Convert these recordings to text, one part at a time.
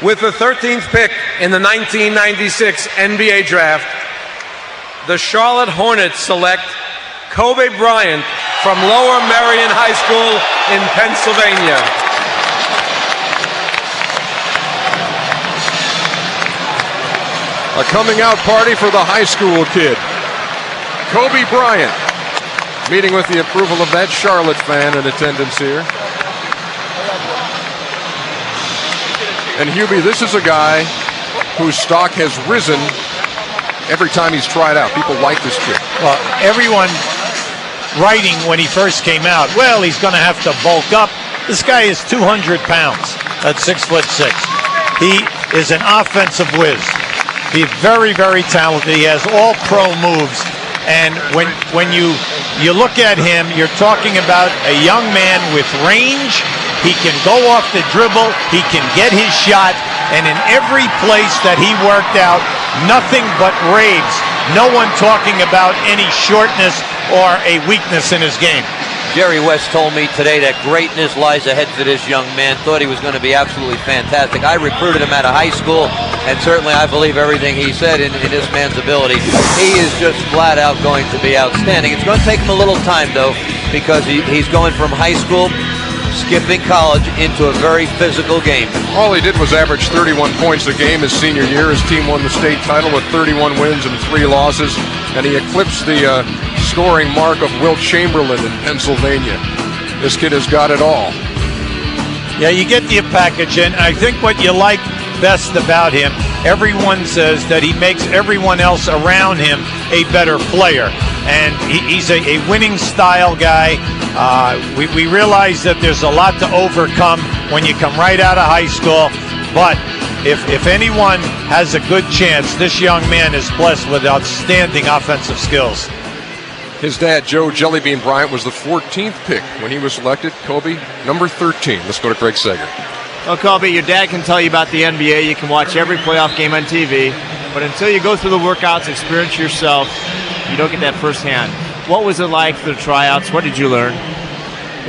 With the 13th pick in the 1996 NBA Draft, the Charlotte Hornets select Kobe Bryant from Lower Merion High School in Pennsylvania. A coming out party for the high school kid. Kobe Bryant, meeting with the approval of that Charlotte fan in attendance here. And Hubie, this is a guy whose stock has risen every time he's tried out. People like this kid. Well, everyone writing when he first came out, well, he's going to have to bulk up. This guy is 200 pounds at 6'6". He is an offensive whiz. He's very, very talented. He has all pro moves. And when you look at him, you're talking about a young man with range. He can go off the dribble. He can get his shot. And in every place that he worked out, nothing but raves. No one talking about any shortness or a weakness in his game. Jerry West told me today that greatness lies ahead for this young man. Thought he was going to be absolutely fantastic. I recruited him out of high school, and certainly I believe everything he said in this man's ability. He is just flat out going to be outstanding. It's going to take him a little time, though, because he's going from high school, skipping college, into a very physical game. All he did was average 31 points a game his senior year. His team won the state title with 31 wins and 3 losses, and he eclipsed the scoring mark of Wilt Chamberlain in Pennsylvania. This kid has got it all. Yeah, you get the package, and I think what you like best about him, everyone says that he makes everyone else around him a better player, and he's a winning style guy. We realize that there's a lot to overcome when you come right out of high school, but if anyone has a good chance, this young man is blessed with outstanding offensive skills. His dad, Joe Jellybean Bryant, was the 14th pick when he was selected. Kobe, number 13. Let's go to Craig Sager. Well, Kobe, your dad can tell you about the NBA. You can watch every playoff game on TV. But until you go through the workouts, experience yourself, you don't get that firsthand. What was it like for the tryouts? What did you learn?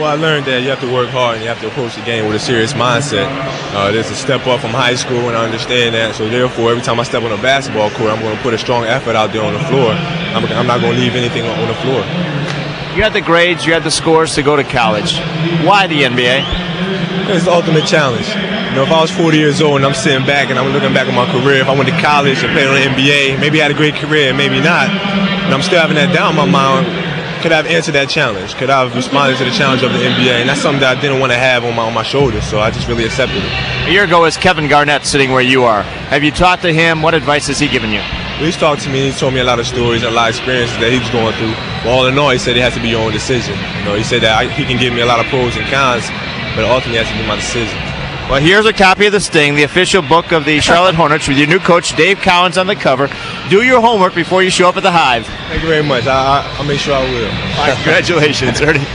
Well, I learned that you have to work hard and you have to approach the game with a serious mindset. There's a step up from high school, and I understand that. So therefore, every time I step on a basketball court, I'm going to put a strong effort out there on the floor. I'm not going to leave anything on the floor. You had the grades, you had the scores to go to college. Why the NBA? It's the ultimate challenge. You know, if I was 40 years old and I'm sitting back and I'm looking back at my career, if I went to college and played on the NBA, maybe I had a great career, maybe not, and I'm still having that doubt in my mind, could I have answered that challenge? Could I have responded to the challenge of the NBA? And that's something that I didn't want to have on my shoulders, so I just really accepted it. A year ago is Kevin Garnett sitting where you are. Have you talked to him? What advice has he given you? Well, he's talked to me. He's told me a lot of stories and a lot of experiences that he was going through. But all in all, he said it has to be your own decision. You know, he said that he can give me a lot of pros and cons, but ultimately it has to be my decision. Well, here's a copy of The Sting, the official book of the Charlotte Hornets, with your new coach, Dave Cowens, on the cover. Do your homework before you show up at the Hive. Thank you very much. I'll make sure I will. All right, congratulations, Ernie.